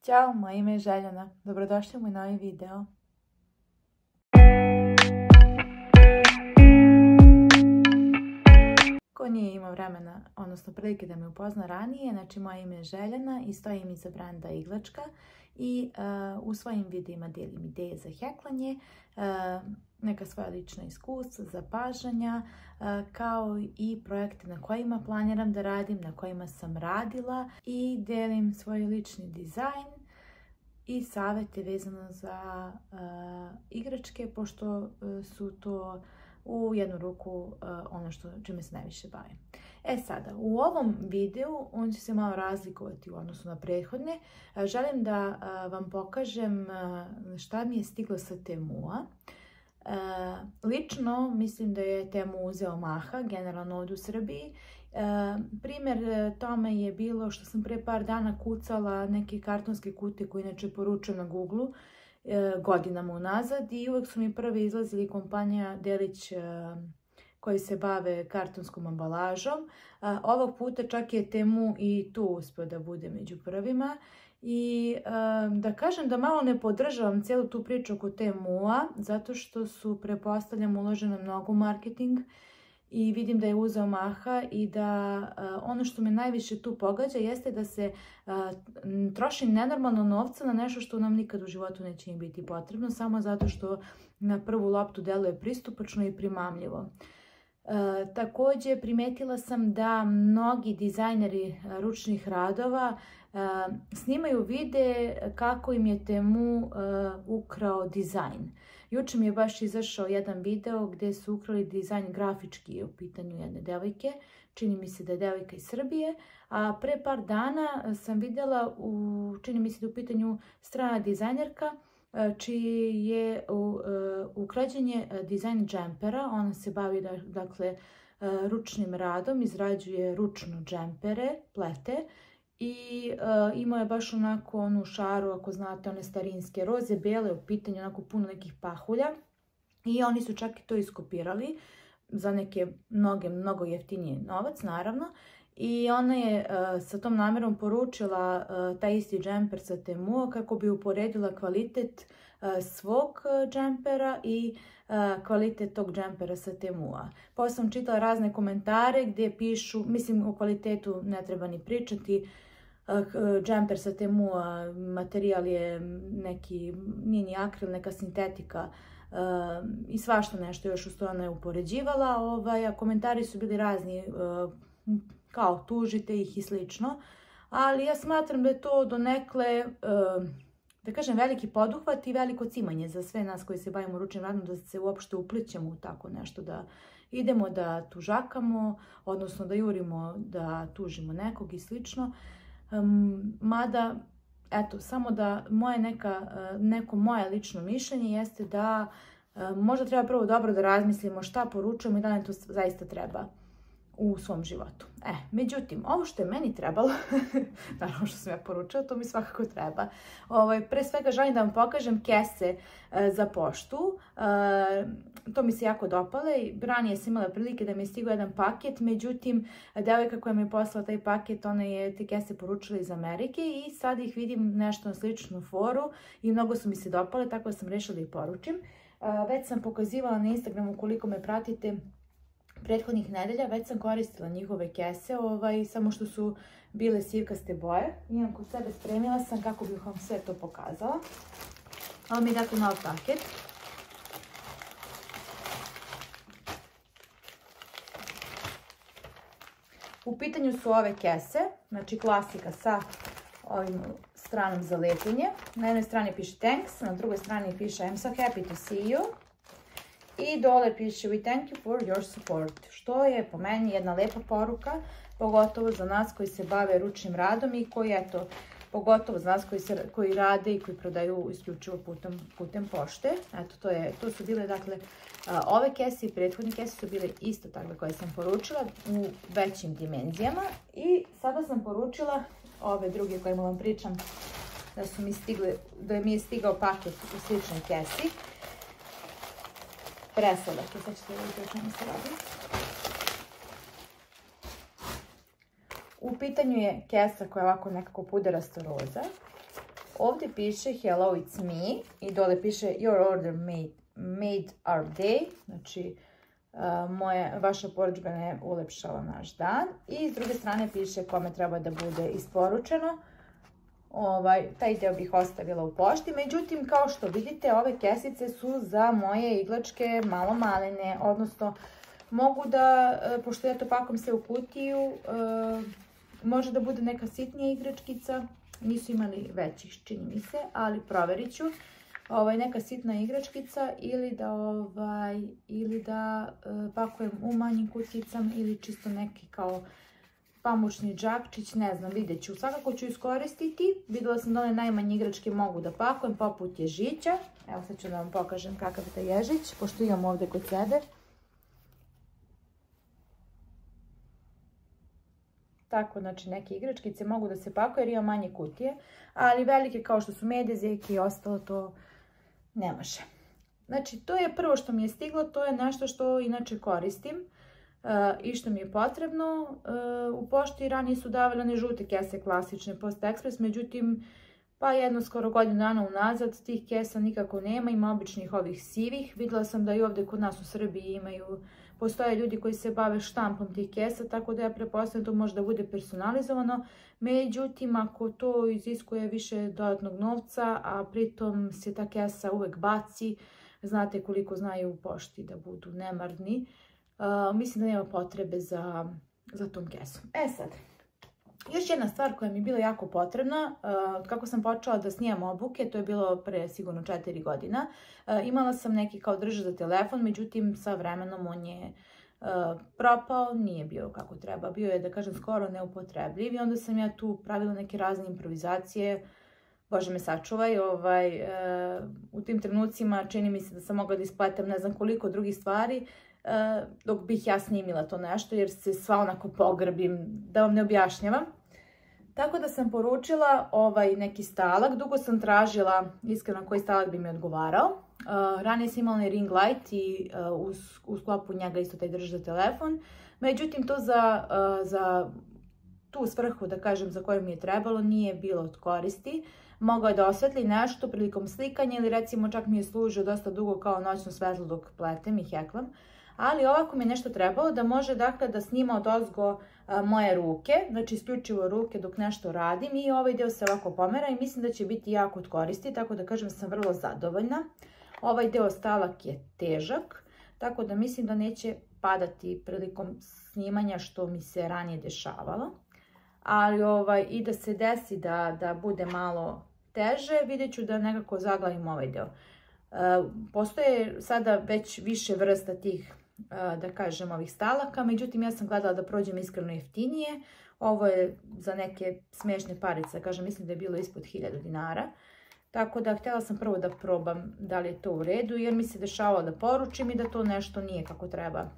Ćao, moje ime je Željana. Dobrodošli u moj novi video. Ko nije imao vremena, odnosno prilike da me upozna ranije, znači moje ime je Željana i stojim iza branda Iglačka i u svojim videima dijelim ideje za heklanje, neka svoja lična iskustva, zapažanja, kao i projekte na kojima planiram da radim, na kojima sam radila i dijelim svoj lični dizajn i savjete vezano za igračke, pošto su to u jednu ruku ono čime se najviše bavim. Sada, u ovom videu on će se malo razlikovati u odnosu na prethodne. Želim da vam pokažem šta mi je stiglo sa Temua. Lično mislim da je Temu uzeo maha, generalno ovdje u Srbiji. Primjer tome je bilo što sam pre par dana kucala neke kartonske kutije koje inače poručujem na Google-u godinama unazad i uvek su mi prvi izlazili kompanija Delić koji se bave kartonskom ambalažom. Ovog puta čak je Temu i tu uspio da bude među prvima. I da kažem da malo ne podržavam cijelu tu priču oko Temua, zato što su, pretpostavljam, uloženo mnogo u marketing i vidim da je uzeo maha i da ono što me najviše tu pogađa jeste da se troši nenormalno novca na nešto što nam nikad u životu neće im biti potrebno, samo zato što na prvu loptu deluje pristupačno i primamljivo. Također primetila sam da mnogi dizajneri ručnih radova snimaju vide kako im je Temu ukrao dizajn. Juče mi je baš izašao jedan video gdje su ukrali dizajn grafički u pitanju jedne devojke. Čini mi se da je devojka iz Srbije. A pre par dana sam vidjela, čini mi se da je u pitanju strana dizajnerka, čiji je ukrađenje dizajn džempera. Ona se bavi dakle ručnim radom, izrađuje ručno džempere, plete. I imao je baš onako onu šaru, ako znate, one starinske roze, bele u pitanju, onako puno nekih pahulja. I oni su čak i to iskopirali za neke mnogo jeftiniji novac, naravno. I ona je sa tom namjerom poručila taj isti džemper sa Temua kako bi uporedila kvalitet svog džempera i kvalitet tog džempera sa Temua. Poslije sam čitala razne komentare gdje pišu, mislim o kvalitetu ne treba ni pričati, džemper sa Temua, materijal je neki, nije ni akril, neka sintetika i svašta nešto još uz to ona je upoređivala, a komentari su bili razni, kao tužite ih i slično, ali ja smatram da je to donekle, da kažem, veliki poduhvat i veliko cimanje za sve nas koji se bavimo ručnim radom, da se uopšte uplićemo u tako nešto, da idemo da tužakamo, odnosno da jurimo da tužimo nekog i slično. Mada, eto, samo da neko moje lično mišljenje jeste da možda treba prvo dobro da razmislimo šta poručujemo i da li to zaista treba u svom životu. Međutim, ovo što je meni trebalo, naravno što sam ja poručila, to mi svakako treba. Pre svega želim da vam pokažem kese za poštu. To mi se jako dopale i ranije sam imala prilike da mi je stigao jedan paket, međutim, devojka koja mi je poslala taj paket, ona je te kese poručila iz Amerike i sad ih vidim nešto na sličnu foru i mnogo su mi se dopale, tako da sam rešila da ih poručim. Već sam pokazivala na Instagramu, koliko me pratite, prethodnih nedelja, već sam koristila njihove kese, samo što su bile sivkaste boje. Imam kod sebe, spremila sam kako bih vam sve to pokazala. Ovo mi je dakle nov paket. U pitanju su ove kese, znači klasika sa ovim stranom za lepljenje. Na jednoj strani piše thanks, na drugoj strani piše I'm so happy to see you. I dole piše We thank you for your support, što je po meni jedna lepa poruka, pogotovo za nas koji se bave ručnim radom i koji, eto, pogotovo za nas koji rade i koji prodaju isključivo putem pošte. Eto, to su bile, dakle, ove kese i prethodne kese su bile isto takve koje sam poručila u većim dimenzijama. I sada sam poručila ove druge kojima vam pričam da mi je stigao paket u sličnoj kesi. Presladak, sad ćete vidjeti o čemu se radi. U pitanju je kesa koja je ovako nekako puderasto roza. ovdje piše hello it's me i dole piše your order made our day, znači vaša porudžba je ulepšala naš dan. I s druge strane piše kome treba da bude isporučeno. Taj deo bih ostavila u pošti, međutim kao što vidite ove kesice su za moje iglačke malo malene, odnosno mogu da, pošto ja to pakom sve u kutiju, može da bude neka sitnija igračkica, nisu imali većih čini mi se, ali proverit ću. Neka sitna igračkica ili da pakujem u manjim kuticama ili čisto neki kao pamučni džakčić, ne znam, vidjet ću. Svakako ću iskoristiti. Vidjela sam da one najmanje igračke mogu da pakujem poput ježića. Evo sad ću da vam pokažem kakav je taj ježić, pošto imam ovdje kod sebe. Tako, znači neke igračkice mogu da se pakuju jer imam manje kutije, ali velike kao što su medezeke i ostalo to ne može. Znači to je prvo što mi je stiglo, to je nešto što inače koristim i što mi je potrebno. U pošti ranije su davale one žute kese klasične Post Express, međutim pa jedno skoro godinu dana unazad tih kesa nikako nema, ima običnih ovih sivih. Vidjela sam da i ovdje kod nas u Srbiji postoje ljudi koji se bave štampom tih kesa, tako da ja pretpostavljam to može da bude personalizovano. Međutim, ako to iziskuje više dodatnog novca, a pritom se ta kesa uvek baci, znate koliko znaju u pošti da budu nemarni, mislim da nema potrebe za tom kesom. Sad, još jedna stvar koja mi je bila jako potrebna, kako sam počela da snimam obuke, to je bilo pre sigurno 4 godina, imala sam neki kao držač za telefon, međutim sa vremenom on je propao, nije bio kako treba, bio je da kažem skoro neupotrebljiv i onda sam ja tu pravila neke razne improvizacije, Bože me sačuvaj, u tim trenucima čini mi se da sam mogla da ispletem ne znam koliko drugih stvari, dok bih ja snimila to nešto jer se sva onako pogrbim, da vam ne objašnjavam. Tako da sam poručila neki stalak, dugo sam tražila iskreno koji stalak bi mi odgovarao. Ranije sam imala onaj ring light i u sklopu njega isto taj drž za telefon. Međutim, to za tu svrhu, da kažem, za koju mi je trebalo, nije bilo od koristi. Mogao je da osvetli nešto prilikom slikanja ili recimo čak mi je služio dosta dugo kao noćno svetlo dok pletem i heklam. Ali ovako mi je nešto trebalo da može dakle da snima odozgo moje ruke, znači isključivo ruke dok nešto radim i ovaj deo se ovako pomera i mislim da će biti jako od koristi, tako da kažem sam vrlo zadovoljna. Ovaj deo stalak je težak, tako da mislim da neće padati prilikom snimanja što mi se ranije dešavalo. Ali i da se desi da bude malo teže, vidjet ću da nekako zaglavim ovaj deo. Postoje sada već više vrsta tih, da kažem, ovih stalaka, međutim ja sam gledala da prođem iskreno jeftinije. Ovo je za neke smiješne parice, kažem, mislim da je bilo ispod 1000 dinara. Tako da htjela sam prvo da probam da li je to u redu, jer mi se dešavalo da poručim i da to nešto nije kako treba.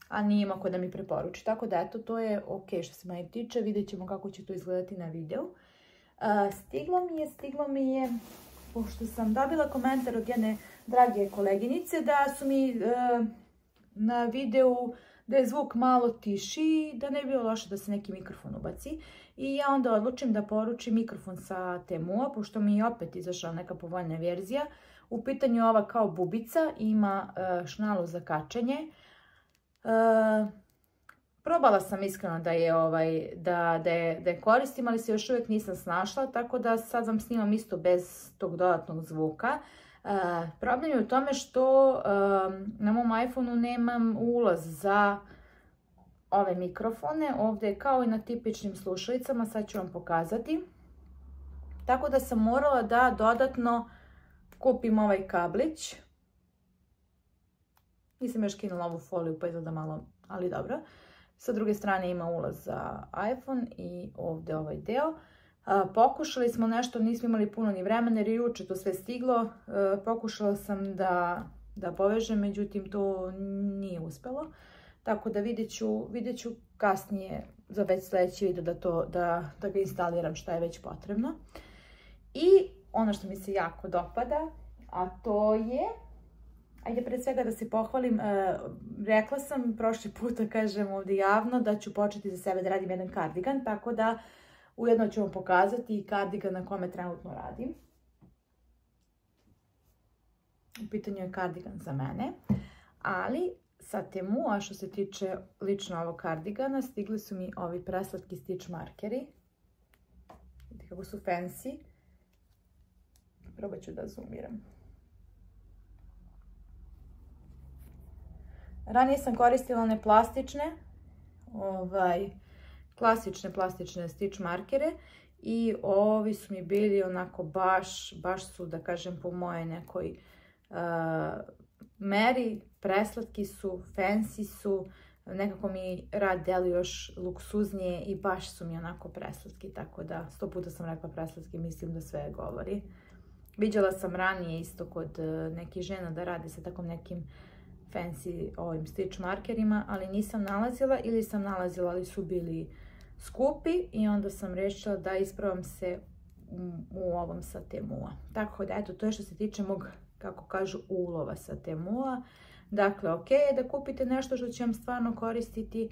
A nije imao ko da mi preporuči. Tako da eto, to je ok što se mene tiče, vidjet ćemo kako će to izgledati na videu. Stiglo mi je, pošto sam dobila komentar od jedne drage koleginice da su mi na videu da je zvuk malo tiši, da ne bi bilo loše da se neki mikrofon ubaci. I ja onda odlučim da poručim mikrofon sa Temua, pošto mi je opet izašla neka povoljna verzija. U pitanju je ova kao bubica, ima šnalu za kačenje. Probala sam iskreno da je koristim, ali se još uvijek nisam snašla, tako da sad vam snimam isto bez tog dodatnog zvuka. Problem je u tome što na mom iPhoneu nemam ulaz za ove mikrofone. Ovdje je kao i na tipičnim slušalicama, sad ću vam pokazati. Tako da sam morala da dodatno kupim ovaj kablić. Nisam još kinula ovu foliju pa izgleda malo, ali dobro. Sa druge strane ima ulaz za iPhone i ovdje ovaj deo. Pokušali smo nešto, nismo imali puno ni vremena jer je juče to sve stiglo. Pokušala sam da povežem, međutim to nije uspjelo. Tako da vidjet ću kasnije za već sljedeći video da ga instaliram šta je već potrebno. I ono što mi se jako dopada, a to je... Ajde pre svega da se pohvalim, rekla sam prošli puta, kažem ovdje javno, da ću početi za sebe da radim jedan kardigan, tako da Ujedno ću vam pokazati i kardigan na kome trenutno radim. U pitanju je kardigan za mene, ali sa Temua što se tiče lično ovog kardigana stigli su mi ovi preslatki stitch markeri. Vidite kako su fancy. Probat ću da zoomiram. Ranije sam koristila one plastične, klasične plastične stitch markere i ovi su mi bili onako baš su, da kažem, po moje nekoj meri, preslatki su, fancy su, nekako mi rad deli još luksuznije i baš su mi onako preslatki, tako da 100 puta sam rekla preslatki, mislim da sve govori. Viđala sam ranije isto kod nekih žena da radi sa takom nekim fancy ovim stitch markerima, ali nisam nalazila ili sam nalazila, ali su bili skupi i onda sam rešila da isprobam se u ovom sa Temua. Tako da eto, to je što se tiče mog, kako kažu, ulova sa Temua. Dakle, ok je da kupite nešto što će vam stvarno koristiti,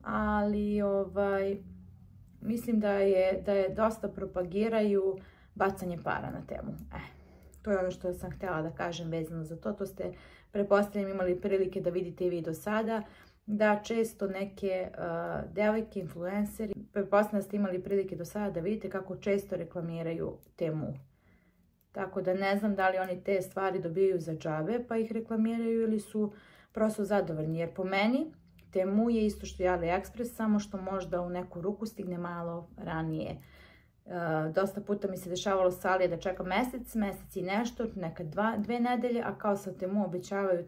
ali mislim da je dosta propagiraju bacanje para na Temu. To je ono što sam htjela da kažem vezano za to. To ste, pretpostavljam, imali prilike da vidite i vi do sada, da često neke devojke, influenceri, pretpostavljam da ste imali prilike do sada da vidite kako često reklamiraju Temu. Tako da ne znam da li oni te stvari dobijaju za džabe pa ih reklamiraju ili su prosto zadovoljni. Jer po meni Temu je isto što i AliExpress, samo što možda u neku ruku stigne malo ranije. Dosta puta mi se dešavalo sa Alije da čekam mesec i nešto, nekad 2 nedelje, a kao sa Temu obećavaju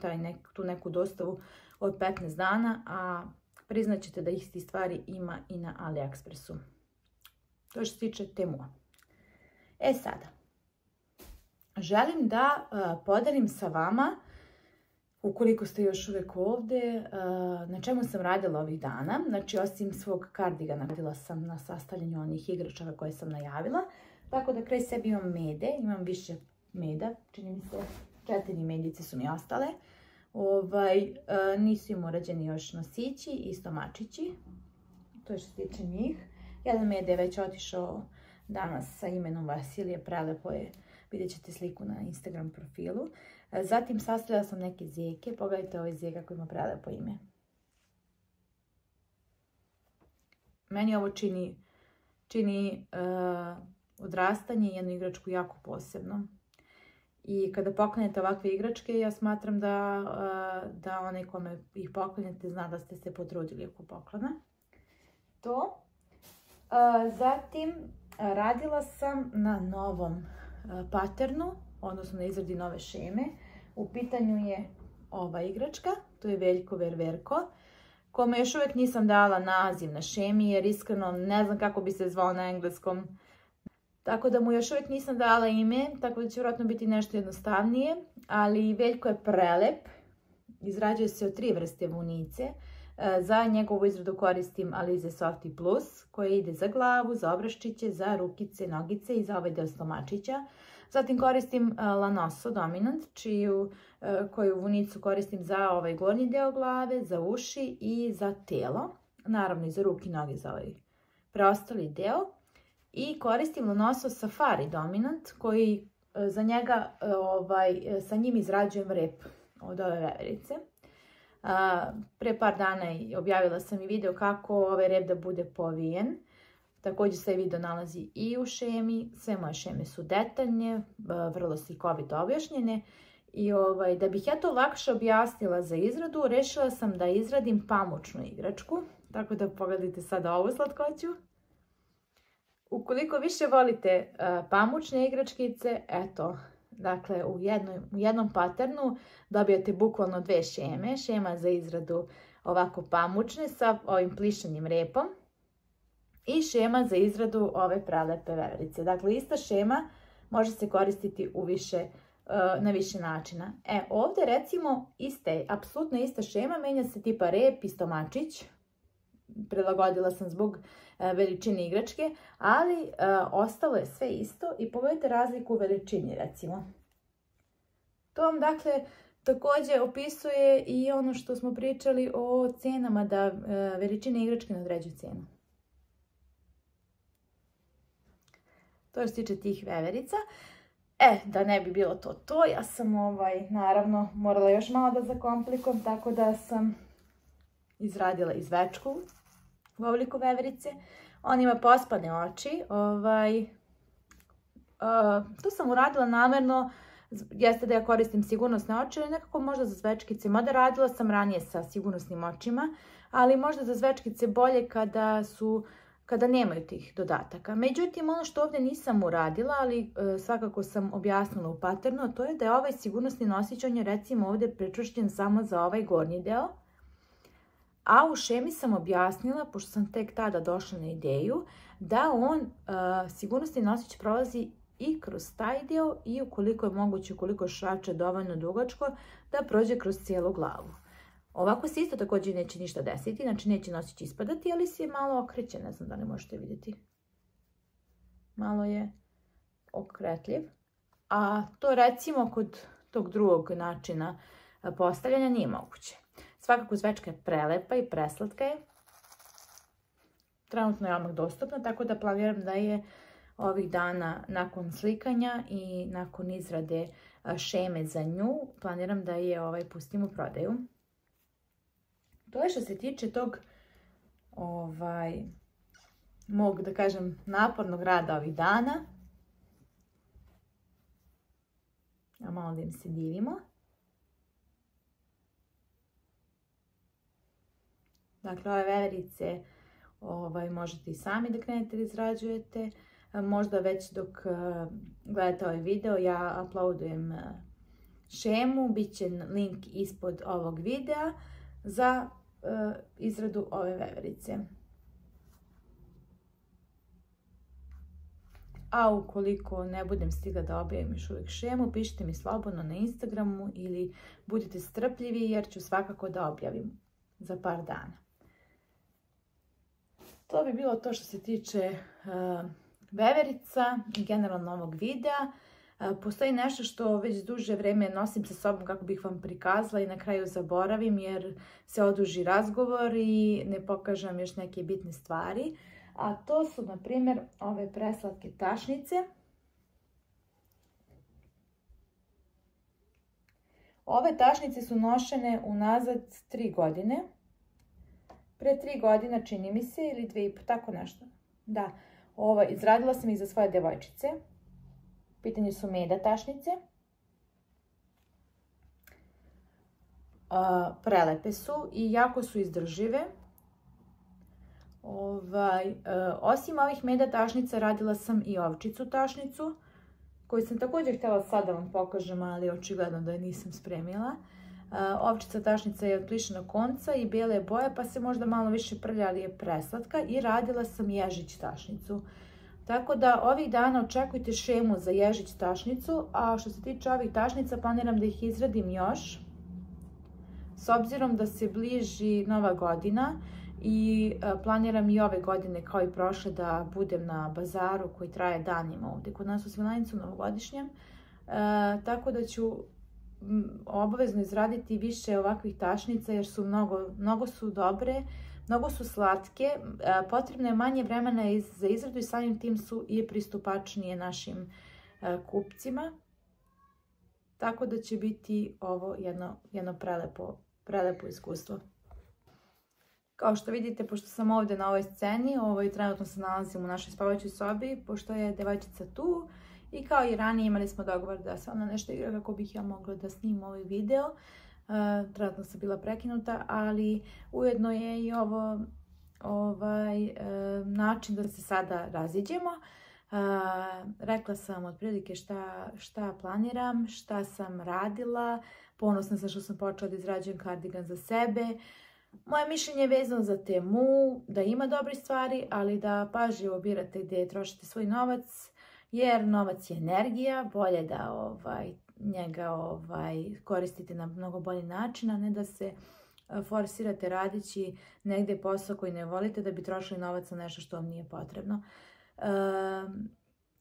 tu neku dostavu od 15 dana, a priznaćete da istih stvari ima i na AliExpressu. To što se tiče Temua. Sada, želim da podelim sa vama, ukoliko ste još uvijek ovdje, na čemu sam radila ovih dana. Znači, osim svog kardigana, radila sam na sastavljanju onih igračaka koje sam najavila. Tako da kraj sebi imam mede, imam više meda, čini mi se 4 medice su mi ostale. Nisu im urađeni još nosići i stomačići, to je što se tiče njih. Jedan med je već otišao danas sa imenom Vasilije, prelepo je, vidjet ćete sliku na Instagram profilu. Zatim sastavila sam neke zeke, pogledajte ovaj zeka koji ima prelepo ime. Meni ovo čini odrastanje i jednu igračku jako posebno. I kada poklanjate ovakve igračke, ja smatram da onaj kome ih poklanjate zna da ste se potrudili oko poklona. To. Zatim radila sam na novom paternu, odnosno na izradi nove šeme. U pitanju je ova igračka, to je Veljko Ververko, kome još uvijek nisam dala naziv na šemi jer iskreno ne znam kako bi se zvao na engleskom. Tako da mu još uvijek nisam dala ime, tako da će vjerojatno biti nešto jednostavnije, ali Veljko je prelep, izrađuje se od 3 vrste vunice. Za njegovu izradu koristim Alize Softy Plus, koje ide za glavu, za obraščiće, za rukice, nogice i za ovaj deo stomačića. Zatim koristim Lanoso Dominant, koju vunicu koristim za ovaj gornji deo glave, za uši i za telo. Naravno i za ruke i noge za ovaj preostali deo. I koristim Lanoso Safari Dominant, koji za njega, sa njim izrađujem rep od ove veverice. Pre par dana objavila sam i video kako ovaj rep da bude povijen. Također se video nalazi i u šemi. Sve moje šeme su detaljne, vrlo slikovito objašnjene. I da bih ja to lakše objasnila za izradu, rešila sam da izradim pamučnu igračku. Tako da pogledajte sada ovu slatkoću. Ukoliko više volite pamučne igračkice, eto, dakle u jednom paternu dobijate bukvalno 2 šeme. Šema za izradu ovako pamučne sa ovim plišanjem repom i šema za izradu ove prelepe veverice. Dakle, ista šema može se koristiti na više načina. Ovdje recimo apsolutno ista šema, menja se tipa rep i stomačić. Prilagodila sam zbog veličine igračke, ali ostalo je sve isto i pogledajte razliku u veličini recimo. To vam dakle također opisuje i ono što smo pričali o cenama, da veličine igračke ne određuju cenu. To je što se tiče tih veverica. Da ne bi bilo to, ja sam naravno morala još malo da zakomplikujem, tako da sam izradila izvečku u obliku veverice. On ima pospane oči. To sam uradila namerno, jeste da ja koristim sigurnosne oči, ali nekako možda za zvečkice. Mada radila sam ranije sa sigurnosnim očima, ali možda za zvečkice bolje kada nemaju tih dodataka. Međutim, ono što ovdje nisam uradila, ali svakako sam objasnila u paternu, to je da je ovaj sigurnosni nosić, on je recimo ovdje prečvršćen samo za ovaj gornji deo. A u šemi sam objasnila, pošto sam tek tada došla na ideju, da on, sigurnosni nosić, prolazi i kroz taj dio i ukoliko je moguće, ukoliko šače dovoljno dugačko, da prođe kroz cijelu glavu. Ovako se isto također neće ništa desiti, znači neće nosić ispadati, ali se je malo okreće, ne znam da li možete vidjeti. Malo je okretljiv. A to recimo kod tog drugog načina postavljanja nije moguće. Svakako zvečka je prelepa i preslatka je. Trenutno je odmah dostupna, tako da planiram da je ovih dana nakon slikanja i nakon izrade šeme za nju, planiram da je pustim u prodaju. To je što se tiče tog mog, da kažem, napornog rada ovih dana. A malo da im se divimo. Dakle, ove veverice možete i sami da krenete da izrađujete. Možda već dok gledate ovaj video ja uploadujem šemu, bit će link ispod ovog videa za izradu ove veverice. A ukoliko ne budem stigla da objavim još uvijek šemu, pišite mi slobodno na Instagramu ili budite strpljivi jer ću svakako da objavim za par dana. To bi bilo to što se tiče veverica i generalno ovog videa. Postoji nešto što već duže vreme nosim sa sobom kako bih vam prikazala i na kraju zaboravim jer se oduži razgovor i ne pokažem još neke bitne stvari. A to su, na primjer, ove preslatke tašnice. Ove tašnice su nošene unazad 3 godine. Pre 3 godina, čini mi se, ili 2,5, tako nešto. Da, izradila sam ih za svoje devojčice. U pitanju su meda tašnice. Prelepe su i jako su izdržive. Osim ovih meda tašnica radila sam i ovčicu tašnicu, koju sam također htjela sad da vam pokažem, ali očigledno da je nisam spremila. Ovčica tašnica je od plišenog konca i bijele boje, pa se možda malo više prlja, ali je preslatka. I radila sam ježić tašnicu. Tako da ovih dana očekujte šemu za ježić tašnicu, a što se tiče ovih tašnica planiram da ih izradim još. S obzirom da se bliži Nova godina i planiram i ove godine kao i prošle da budem na bazaru koji traje danima ovdje kod nas u Svilajncu novogodišnjem. Tako da ću obavezno izraditi više ovakvih tašnica jer su mnogo su dobre, mnogo su slatke, potrebno je manje vremena za izradu i samim tim su i pristupačnije našim kupcima. Tako da će biti ovo jedno prelepo iskustvo. Kao što vidite, pošto sam ovdje na ovoj sceni, trenutno se nalazim u našoj spavajućoj sobi, pošto je devojčica tu. I kao i ranije imali smo dogovor da se ona nešto igra kako bih ja mogla da snimam ovaj video. Trenutno sam bila prekinuta, ali ujedno je i ovo način da se sada raziđemo. Rekla sam otprilike šta planiram, šta sam radila. Ponosna sam što sam počela da izrađujem kardigan za sebe. Moje mišljenje je vezano za Temu, da ima dobrih stvari, ali da pažljivo birate gdje trošite svoj novac. Jer novac je energija, bolje da njega koristite na mnogo bolji način, a ne da se forsirate radići negdje posao koji ne volite da bi trošili novac na nešto što vam nije potrebno.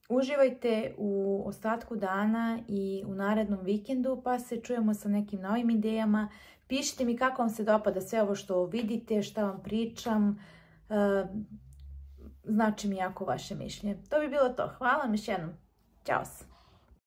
Uživajte u ostatku dana i u narednom vikendu, pa se čujemo sa nekim novim idejama. Pišite mi kako vam se dopada sve ovo što vidite, šta vam pričam. znači mi jako vaše mišljenje. To bi bilo to. Hvala vam još jednom. Ćao!